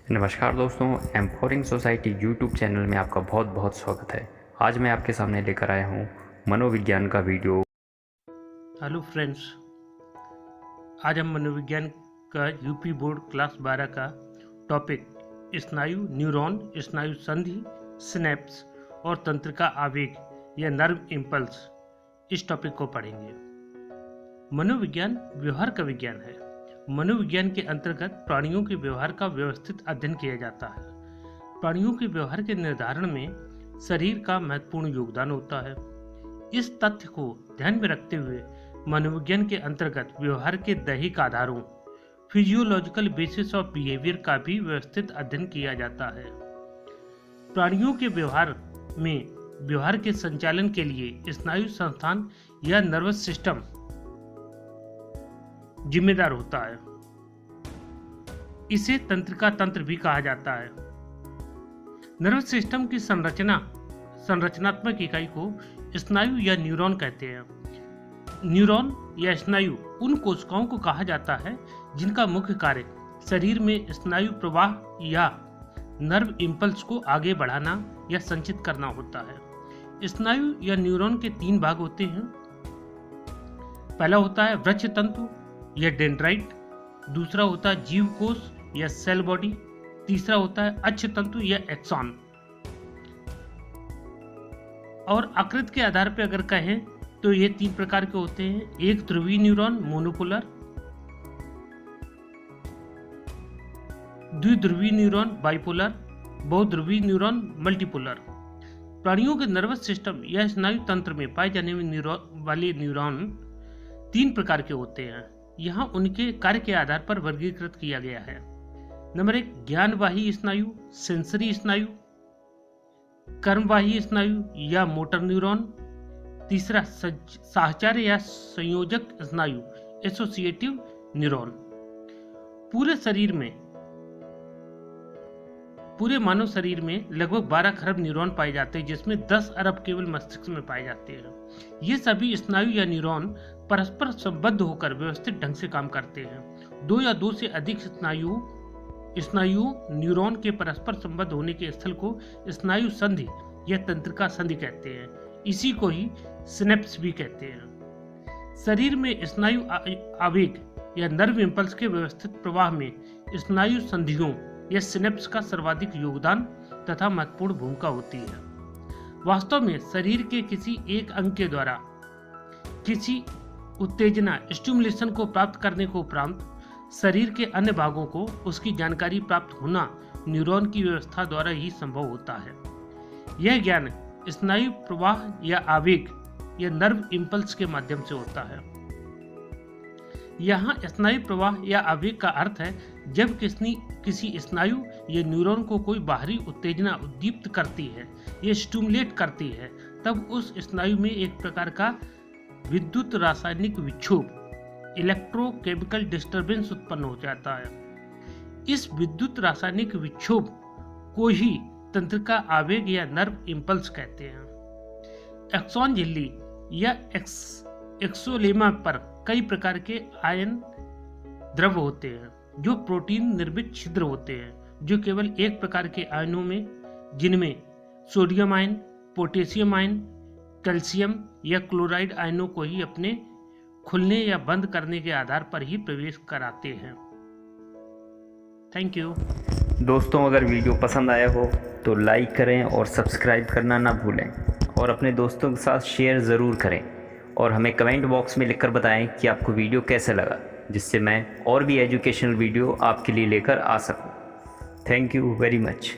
नमस्कार दोस्तों, empowering society YouTube channel में आपका बहुत बहुत स्वागत है। आज मैं आपके सामने लेकर आया हूँ मनोविज्ञान का वीडियो। हेलो फ्रेंड्स, आज हम मनोविज्ञान का यूपी बोर्ड क्लास 12 का टॉपिक स्नायु, न्यूरॉन, स्नायु संधि, सिनेप्स और तंत्रिका आवेग या नर्व इम्पल्स, इस टॉपिक को पढ़ेंगे। मनोविज्ञान व्यवहार का विज्ञान है। मनोविज्ञान के अंतर्गत प्राणियों के व्यवहार का व्यवस्थित अध्ययन किया जाता है। प्राणियों के व्यवहार के निर्धारण में शरीर का महत्वपूर्ण योगदान होता है। इस तथ्य को ध्यान में रखते हुए मनोविज्ञान के अंतर्गत व्यवहार के दैहिक आधारों फिजियोलॉजिकल बेसिस ऑफ बिहेवियर का भी व्यवस्थित अध्ययन किया जाता है। प्राणियों के व्यवहार के संचालन के लिए स्नायु संस्थान या नर्वस सिस्टम जिम्मेदार होता है। इसे तंत्रिका तंत्र भी कहा जाता है। नर्वस सिस्टम की संरचनात्मक इकाई को स्नायु या न्यूरॉन कहते हैं। न्यूरॉन या स्नायु उन कोशिकाओं को कहा जाता है जिनका मुख्य कार्य शरीर में स्नायु प्रवाह या नर्व इम्पल्स को आगे बढ़ाना या संचित करना होता है। स्नायु या न्यूरॉन के 3 भाग होते हैं। पहला होता है वृक्ष तंतु या डेंड्राइट, दूसरा होता है जीव कोश या सेल बॉडी, तीसरा होता है अक्ष तंतु या एक्सॉन। और आकृति के आधार पर अगर कहें तो ये 3 प्रकार के होते हैं। एक ध्रुवीय न्यूरॉन मोनोपोलर, द्विध्रुवीय न्यूरॉन बाइपोलर, बहुध्रुवीय न्यूरॉन मल्टीपोलर। प्राणियों के नर्वस सिस्टम या स्नायु तंत्र में पाए जाने वाले न्यूरॉन 3 प्रकार के होते हैं। यहाँ उनके कार्य के आधार पर वर्गीकृत किया गया है। नंबर 1 ज्ञानवाही स्नायु, सेंसरी स्नायु, कर्मवाही स्नायु या मोटर न्यूरॉन। तीसरा साहचर्य या संयोजक स्नायु, एसोसिएटिव न्यूरॉन। पूरे मानव शरीर में लगभग 12 खरब न्यूरॉन पाए जाते हैं, जिसमें 10 अरब केवल मस्तिष्क में पाए जाते हैं। ये सभी स्नायु या न्यूरॉन परस्पर संबद्ध होकर व्यवस्थित ढंग से काम करते हैं। 2 या 2 से अधिक स्नायु न्यूरॉन के परस्पर संबद्ध होने के स्थल को स्नायु संधि या तंत्रिका संधि कहते हैं। इसी को ही सिनेप्स भी कहते हैं। शरीर में स्नायु आवेग या नर्व इम्पल्स के व्यवस्थित प्रवाह में स्नायु संधियों या सिनेप्स का सर्वाधिक योगदान तथा महत्वपूर्ण भूमिका होती है। वास्तव में शरीर के किसी एक अंग के द्वारा किसी उत्तेजना स्टिमुलेशन को प्राप्त करने को उपरांत शरीर के अन्य भागों को उसकी जानकारी प्राप्त होना न्यूरॉन की व्यवस्था द्वारा ही संभव होता है। यह ज्ञान स्नायु प्रवाह या आवेग या नर्व इम्पल्स के माध्यम से होता है। यहाँ स्नायु प्रवाह या आवेग का अर्थ है जब किसी स्नायु या न्यूरॉन को कोई बाहरी उत्तेजना उद्दीप्त करती है या स्टिमुलेट करती है, तब उस स्नायु में एक प्रकार का विद्युत रासायनिक विक्षोभ, इलेक्ट्रोकेमिकल डिस्टरबेंस उत्पन्न हो जाता है। इस विद्युत रासायनिक विक्षोभ को ही तंत्रिका आवेग या नर्व इम्पल्स कहते हैं। एक्सॉन झिल्ली या एक्सोलेमा पर कई प्रकार के आयन द्रव होते हैं जो प्रोटीन निर्मित छिद्र होते हैं, जो केवल एक प्रकार के आयनों में, जिनमें sodium ion, potassium ion, calcium या क्लोराइड आयनों को ही अपने खुलने या बंद करने के आधार पर ही प्रवेश कराते हैं। थैंक यू दोस्तों, अगर वीडियो पसंद आया हो तो लाइक करें और सब्सक्राइब करना ना भूलें, और अपने दोस्तों के साथ शेयर ज़रूर करें, और हमें कमेंट बॉक्स में लिखकर बताएं कि आपको वीडियो कैसा लगा, जिससे मैं और भी एजुकेशनल वीडियो आपके लिए लेकर आ सकूं। Thank you very much.